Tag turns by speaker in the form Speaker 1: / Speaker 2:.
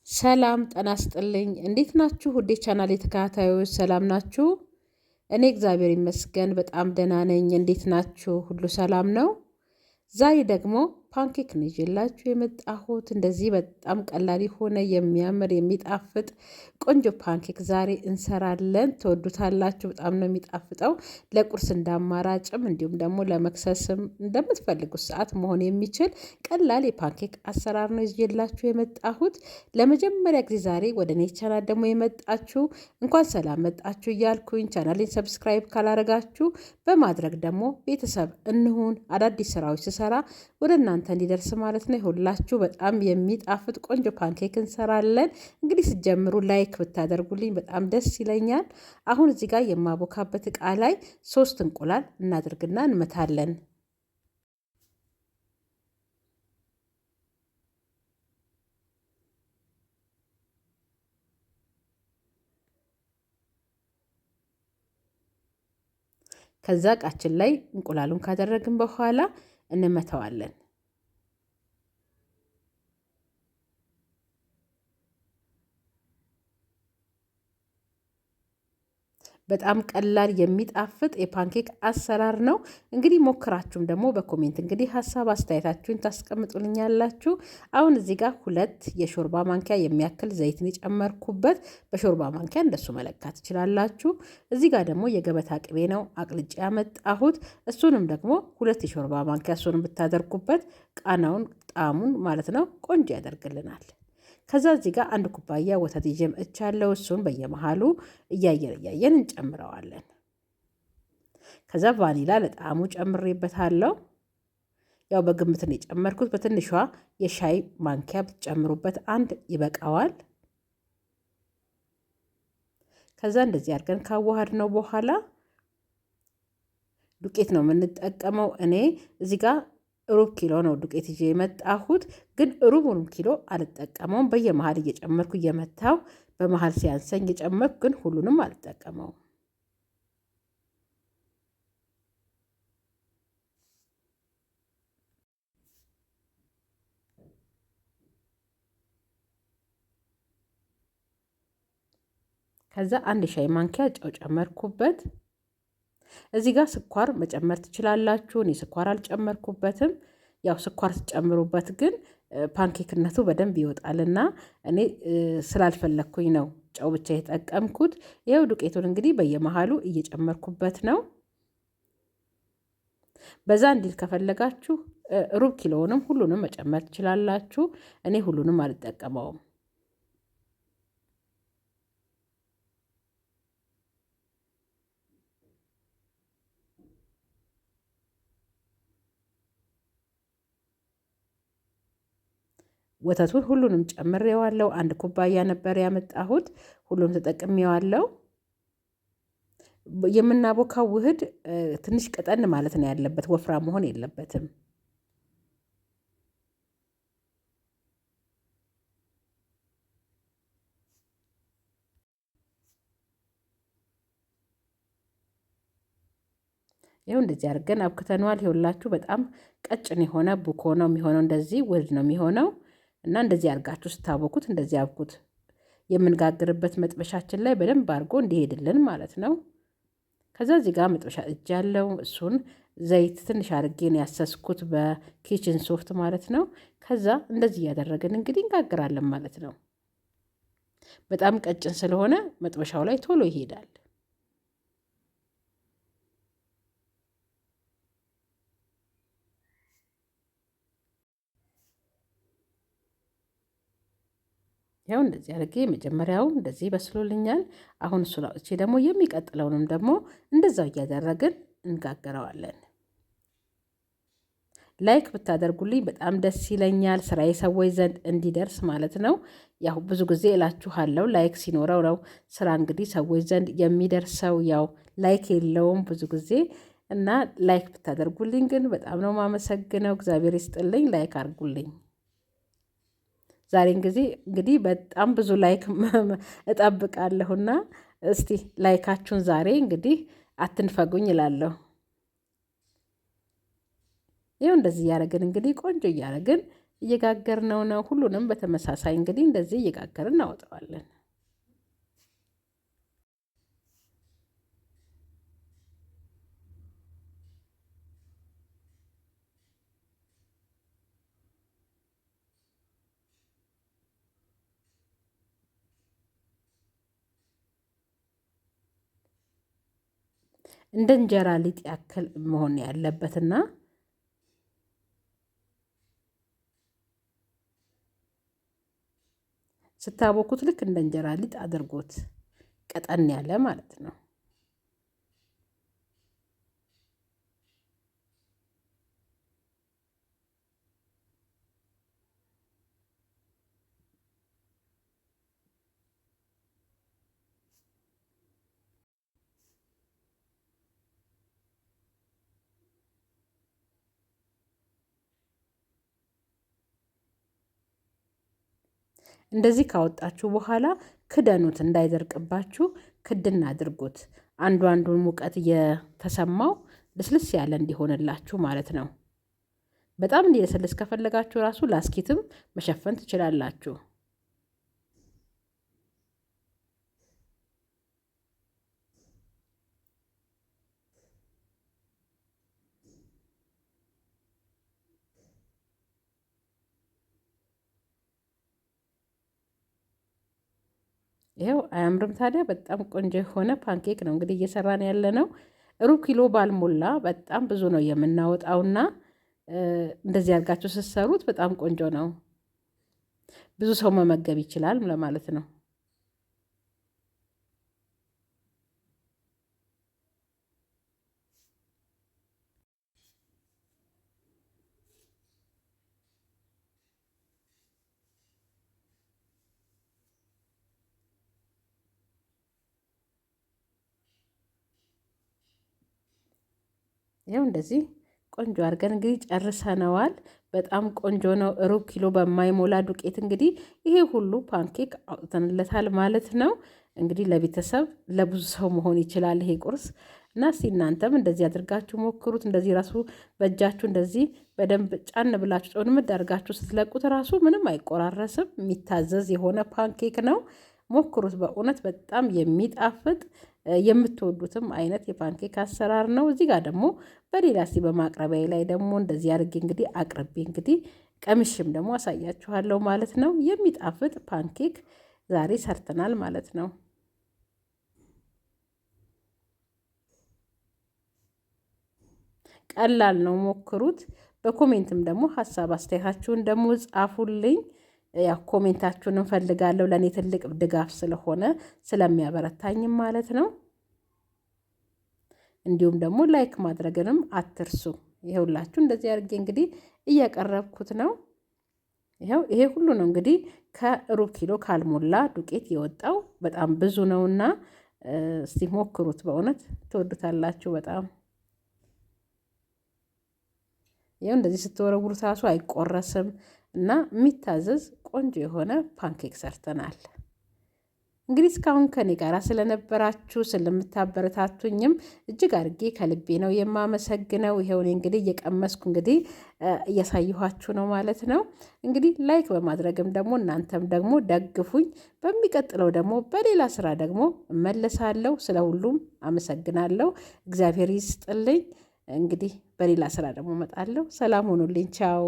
Speaker 1: ሰላም ጤና ይስጥልኝ እንዴት ናችሁ? ውዴ ቻናሌ ተከታታዮች ሰላም ናችሁ? እኔ እግዚአብሔር ይመስገን በጣም ደህና ነኝ። እንዴት ናችሁ? ሁሉ ሰላም ነው? ዛሬ ደግሞ ፓንኬክ ነው ይዤላችሁ የመጣሁት። እንደዚህ በጣም ቀላል የሆነ የሚያምር የሚጣፍጥ ቆንጆ ፓንኬክ ዛሬ እንሰራለን። ትወዱታላችሁ። በጣም ነው የሚጣፍጠው። ለቁርስ እንዳማራጭም እንዲሁም ደግሞ ለመክሰስም እንደምትፈልጉት ሰዓት መሆን የሚችል ቀላል የፓንኬክ አሰራር ነው ይዤላችሁ የመጣሁት። ለመጀመሪያ ጊዜ ዛሬ ወደ እኔ ቻናል ደግሞ የመጣችሁ እንኳን ሰላም መጣችሁ እያልኩኝ ቻናሌን ሰብስክራይብ ካላረጋችሁ በማድረግ ደግሞ ቤተሰብ እንሁን። አዳዲስ ስራዎች ስሰራ ወደ እናንተ እንዲደርስ ማለት ነው። ሁላችሁ በጣም የሚጣፍጥ ቆንጆ ፓንኬክ እንሰራለን። እንግዲህ ስትጀምሩ ላይክ ብታደርጉልኝ በጣም ደስ ይለኛል። አሁን እዚህ ጋር የማቦካበት እቃ ላይ 3 እንቁላል እናድርግና እንመታለን። ከዛ እቃችን ላይ እንቁላሉን ካደረግን በኋላ እንመተዋለን። በጣም ቀላል የሚጣፍጥ የፓንኬክ አሰራር ነው። እንግዲህ ሞክራችሁም ደግሞ በኮሜንት እንግዲህ ሀሳብ አስተያየታችሁን ታስቀምጡልኛላችሁ። አሁን እዚህ ጋር 2 የሾርባ ማንኪያ የሚያክል ዘይትን የጨመርኩበት፣ በሾርባ ማንኪያ እንደሱ መለካት ትችላላችሁ። እዚህ ጋር ደግሞ የገበታ ቅቤ ነው አቅልጬ ያመጣሁት። እሱንም ደግሞ 2 የሾርባ ማንኪያ እሱንም ብታደርጉበት ቃናውን ጣዕሙን ማለት ነው ቆንጆ ያደርግልናል። ከዛ እዚህ ጋር 1 ኩባያ ወተት ይዤ መጥቻለሁ። እሱን በየመሃሉ እያየን እንጨምረዋለን። ከዛ ቫኒላ ለጣዕሙ ጨምሬበታለሁ። ያው በግምት ነው የጨመርኩት። በትንሿ የሻይ ማንኪያ ብትጨምሩበት 1 ይበቃዋል። ከዛ እንደዚህ አድርገን ካዋሃድ ነው በኋላ ዱቄት ነው የምንጠቀመው። እኔ እዚህ ጋር ሩብ ኪሎ ነው ዱቄት ይዤ የመጣሁት፣ ግን ሩቡን ኪሎ አልጠቀመውም። በየመሃል እየጨመርኩ እየመታው በመሃል ሲያንሰኝ እየጨመርኩ፣ ግን ሁሉንም አልጠቀመውም። ከዛ 1 ሻይ ማንኪያ ጨው ጨመርኩበት። እዚህ ጋር ስኳር መጨመር ትችላላችሁ። እኔ ስኳር አልጨመርኩበትም። ያው ስኳር ትጨምሩበት ግን ፓንኬክነቱ በደንብ ይወጣልና እኔ ስላልፈለኩኝ ነው ጨው ብቻ የተጠቀምኩት። ይኸው ዱቄቱን እንግዲህ በየመሃሉ እየጨመርኩበት ነው። በዛ እንዲል ከፈለጋችሁ ሩብ ኪሎውንም ሁሉንም መጨመር ትችላላችሁ። እኔ ሁሉንም አልጠቀመውም። ወተቱን ሁሉንም ጨምሬዋለሁ። 1 ኩባያ ነበር ያመጣሁት። ሁሉንም ተጠቅሜዋለሁ። የምናቦካው ውህድ ትንሽ ቀጠን ማለት ነው ያለበት፣ ወፍራም መሆን የለበትም። ይኸው እንደዚህ አድርገን አብክተነዋል። ይኸውላችሁ በጣም ቀጭን የሆነ ቡኮ ነው የሚሆነው። እንደዚህ ውህድ ነው የሚሆነው እና እንደዚህ አድርጋችሁ ስታቦኩት እንደዚህ አብኩት። የምንጋግርበት መጥበሻችን ላይ በደንብ አድርጎ እንዲሄድልን ማለት ነው። ከዛ እዚህ ጋር መጥበሻ እጅ ያለው እሱን ዘይት ትንሽ አድርጌ ነው ያሰስኩት በኪችን ሶፍት ማለት ነው። ከዛ እንደዚህ እያደረግን እንግዲህ እንጋግራለን ማለት ነው። በጣም ቀጭን ስለሆነ መጥበሻው ላይ ቶሎ ይሄዳል። ያው እንደዚህ አድርጌ መጀመሪያው እንደዚህ በስሎልኛል። አሁን እሱን አውጥቼ ደግሞ የሚቀጥለውንም ደግሞ እንደዛው እያደረግን እንጋገረዋለን። ላይክ ብታደርጉልኝ በጣም ደስ ይለኛል፣ ስራዬ ሰዎች ዘንድ እንዲደርስ ማለት ነው። ያው ብዙ ጊዜ እላችኋለሁ ላይክ ሲኖረው ነው ስራ እንግዲህ ሰዎች ዘንድ የሚደርሰው። ያው ላይክ የለውም ብዙ ጊዜ እና ላይክ ብታደርጉልኝ ግን በጣም ነው ማመሰግነው። እግዚአብሔር ይስጥልኝ። ላይክ አድርጉልኝ። ዛሬ እንግዲህ በጣም ብዙ ላይክ እጠብቃለሁና እስቲ ላይካችሁን ዛሬ እንግዲህ አትንፈጉኝ እላለሁ። ይኸው እንደዚህ እያደረግን እንግዲህ ቆንጆ እያደረግን እየጋገርነው ነው። ሁሉንም በተመሳሳይ እንግዲህ እንደዚህ እየጋገርን እናወጣዋለን። እንደ እንጀራ ሊጥ ያክል መሆን ያለበትና ስታቦኩት ልክ እንደ እንጀራ ሊጥ አድርጎት ቀጠን ያለ ማለት ነው። እንደዚህ ካወጣችሁ በኋላ ክደኑት፣ እንዳይደርቅባችሁ ክድና አድርጉት። አንዱን ሙቀት እየተሰማው ልስልስ ያለ እንዲሆንላችሁ ማለት ነው። በጣም እንዲለሰልስ ከፈለጋችሁ ራሱ ላስኪትም መሸፈን ትችላላችሁ። ይኸው አያምርም ታዲያ? በጣም ቆንጆ የሆነ ፓንኬክ ነው እንግዲህ እየሰራን ያለ ነው። ሩብ ኪሎ ባልሞላ በጣም ብዙ ነው የምናወጣውና እንደዚህ አድርጋችሁ ስትሰሩት በጣም ቆንጆ ነው። ብዙ ሰው መመገብ ይችላል ለማለት ነው። ይኸው እንደዚህ ቆንጆ አድርገን እንግዲህ ጨርሰነዋል። በጣም ቆንጆ ነው። ሩብ ኪሎ በማይሞላ ዱቄት እንግዲህ ይሄ ሁሉ ፓንኬክ አውጥተንለታል ማለት ነው። እንግዲህ ለቤተሰብ ለብዙ ሰው መሆን ይችላል ይሄ ቁርስ እና እስቲ እናንተም እንደዚህ አድርጋችሁ ሞክሩት። እንደዚህ ራሱ በእጃችሁ እንደዚህ በደንብ ጫን ብላችሁ ጮንምድ አድርጋችሁ ስትለቁት ራሱ ምንም አይቆራረስም። የሚታዘዝ የሆነ ፓንኬክ ነው። ሞክሩት። በእውነት በጣም የሚጣፍጥ የምትወዱትም አይነት የፓንኬክ አሰራር ነው። እዚህ ጋር ደግሞ በሌላ እስቲ በማቅረቢያ ላይ ደግሞ እንደዚህ አድርጌ እንግዲህ አቅርቤ እንግዲህ ቀምሽም ደግሞ አሳያችኋለሁ ማለት ነው። የሚጣፍጥ ፓንኬክ ዛሬ ሰርተናል ማለት ነው። ቀላል ነው፣ ሞክሩት። በኮሜንትም ደግሞ ሀሳብ አስተያየታችሁን ደግሞ ጻፉልኝ። ያው ኮሜንታችሁን እንፈልጋለሁ ለእኔ ትልቅ ድጋፍ ስለሆነ ስለሚያበረታኝም ማለት ነው። እንዲሁም ደግሞ ላይክ ማድረግንም አትርሱ። ይኸውላችሁ እንደዚህ አድርጌ እንግዲህ እያቀረብኩት ነው። ይኸው ይሄ ሁሉ ነው እንግዲህ ከሩብ ኪሎ ካልሞላ ዱቄት የወጣው በጣም ብዙ ነውና እስቲ ሞክሩት። በእውነት ትወዱታላችሁ በጣም። ይኸው እንደዚህ ስትወረውሩት ራሱ አይቆረስም እና የሚታዘዝ ቆንጆ የሆነ ፓንኬክ ሰርተናል። እንግዲህ እስካሁን ከኔ ጋር ስለነበራችሁ ስለምታበረታቱኝም እጅግ አድርጌ ከልቤ ነው የማመሰግነው። ይኸውኔ እንግዲህ እየቀመስኩ እንግዲህ እያሳየኋችሁ ነው ማለት ነው። እንግዲህ ላይክ በማድረግም ደግሞ እናንተም ደግሞ ደግፉኝ። በሚቀጥለው ደግሞ በሌላ ስራ ደግሞ እመለሳለሁ። ስለ ሁሉም አመሰግናለሁ። እግዚአብሔር ይስጥልኝ። እንግዲህ በሌላ ስራ ደግሞ እመጣለሁ። ሰላም ሆኑልኝ። ቻው